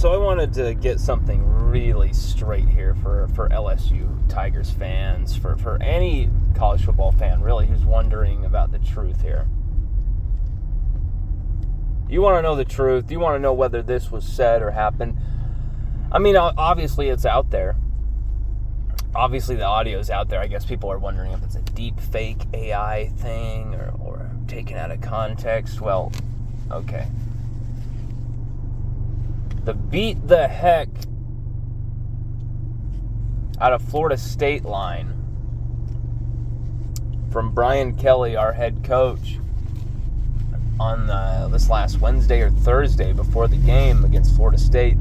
So I wanted to get something really straight here for LSU Tigers fans, for any college football fan, really, who's wondering about the truth here. You want to know the truth. You want to know whether this was said or happened. I mean, obviously it's out there. Obviously the audio is out there. I guess people are wondering if it's a deep fake AI thing or taken out of context. Well, okay. The beat the heck out of Florida State line from Brian Kelly, our head coach, on this last Wednesday or Thursday before the game against Florida State.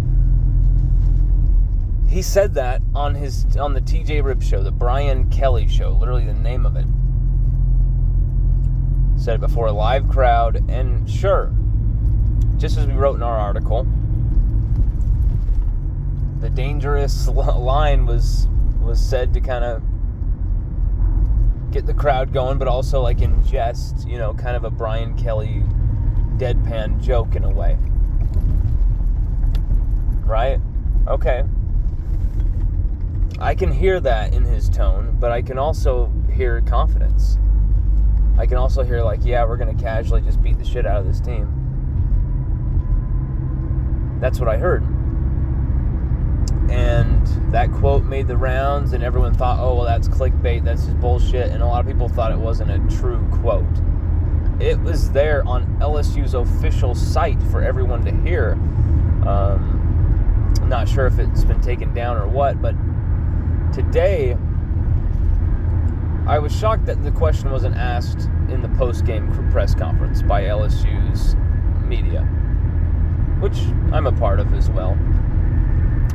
He said that on the TJ Rib show, the Brian Kelly show, literally the name of it. Said it before a live crowd, and sure, just as we wrote in our article, the dangerous line was said to kind of get the crowd going, but also like in jest, kind of a Brian Kelly deadpan joke in a way. Right? Okay. I can hear that in his tone, but I can also hear confidence. I can also hear we're going to casually just beat the shit out of this team. That's what I heard. And that quote made the rounds, and everyone thought, oh, well, that's clickbait, that's just bullshit, and a lot of people thought it wasn't a true quote. It was there on LSU's official site for everyone to hear. I'm not sure if it's been taken down or what, but today, I was shocked that the question wasn't asked in the post-game press conference by LSU's media, which I'm a part of as well.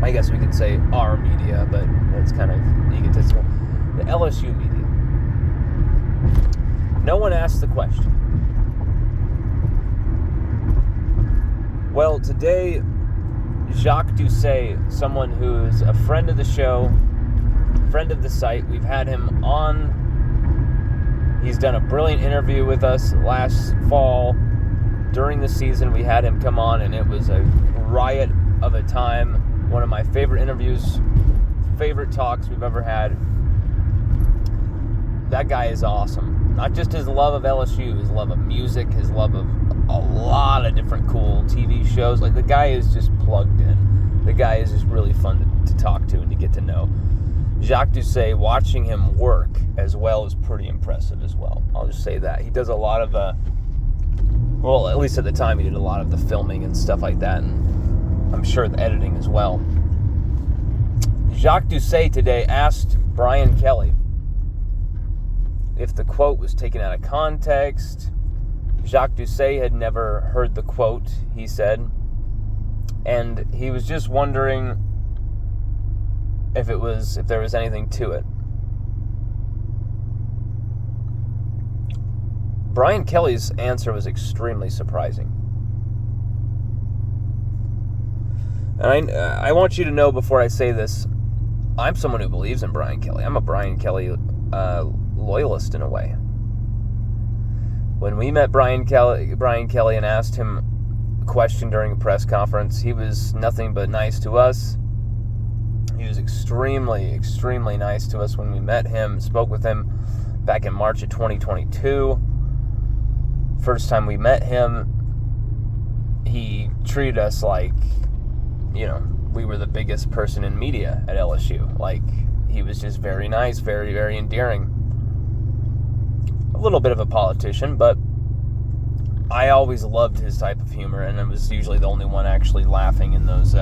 I guess we could say our media, but that's kind of egotistical. The LSU media. No one asked the question. Well, today, Jacques Doucet, someone who is a friend of the show, friend of the site, we've had him on. He's done a brilliant interview with us last fall. During the season, we had him come on, and it was a riot of a time. One of my favorite interviews, favorite talks we've ever had. That guy is awesome. Not just his love of LSU, his love of music, his love of a lot of different cool TV shows. The guy is just plugged in. The guy is just really fun to talk to and to get to know. Jacques Doucet, watching him work as well is pretty impressive as well. I'll just say that. He does a lot of, well, at least at the time, he did a lot of the filming and stuff like that, and I'm sure the editing as well. Jacques Doucet today asked Brian Kelly if the quote was taken out of context. Jacques Doucet had never heard the quote, he said, and he was just wondering if there was anything to it. Brian Kelly's answer was extremely surprising. And I want you to know before I say this, I'm someone who believes in Brian Kelly. I'm a Brian Kelly loyalist in a way. When we met Brian Kelly and asked him a question during a press conference, he was nothing but nice to us. He was extremely, extremely nice to us when we met him, spoke with him back in March of 2022. First time we met him, he treated us like, we were the biggest person in media at LSU. He was just very nice, very, very endearing. A little bit of a politician, but I always loved his type of humor, and I was usually the only one actually laughing in those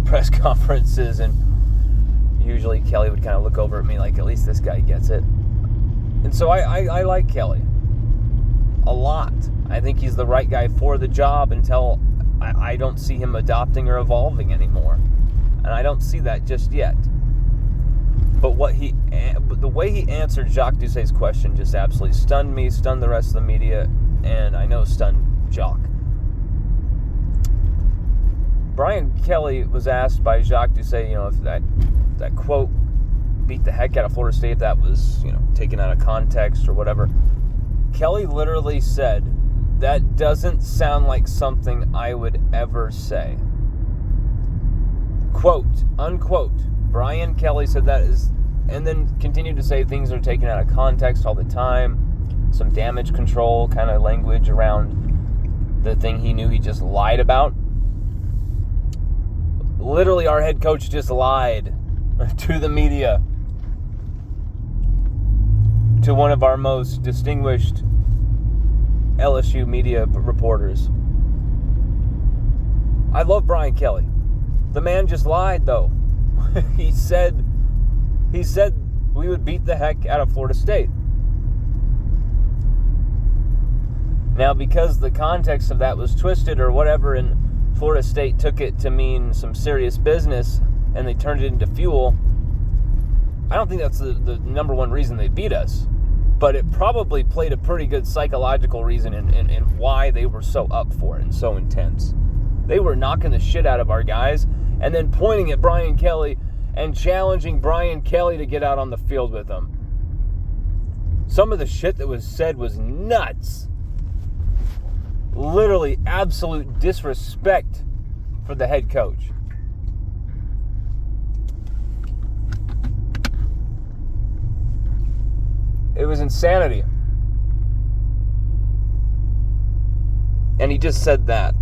press conferences, and usually Kelly would kind of look over at me like, at least this guy gets it. And so I like Kelly a lot. I think he's the right guy for the job until I don't see him adopting or evolving anymore. And I don't see that just yet. But the way he answered Jacques Doucet's question just absolutely stunned me, stunned the rest of the media, and I know stunned Jacques. Brian Kelly was asked by Jacques Doucet, if that quote beat the heck out of Florida State, if that was, taken out of context or whatever. Kelly literally said, "That doesn't sound like something I would ever say." quote, unquote, Brian Kelly said that is, and then continued to say things are taken out of context all the time. Some damage control kind of language around the thing he knew he just lied about. Literally, our head coach just lied to the media, to one of our most distinguished LSU media reporters. I love Brian Kelly. The man just lied, though. He said we would beat the heck out of Florida State. Now, because the context of that was twisted or whatever, and Florida State took it to mean some serious business, and they turned it into fuel, I don't think that's the number one reason they beat us. But it probably played a pretty good psychological reason in why they were so up for it and so intense. They were knocking the shit out of our guys and then pointing at Brian Kelly and challenging Brian Kelly to get out on the field with them. Some of the shit that was said was nuts. Literally absolute disrespect for the head coach. It was insanity. And he just said that.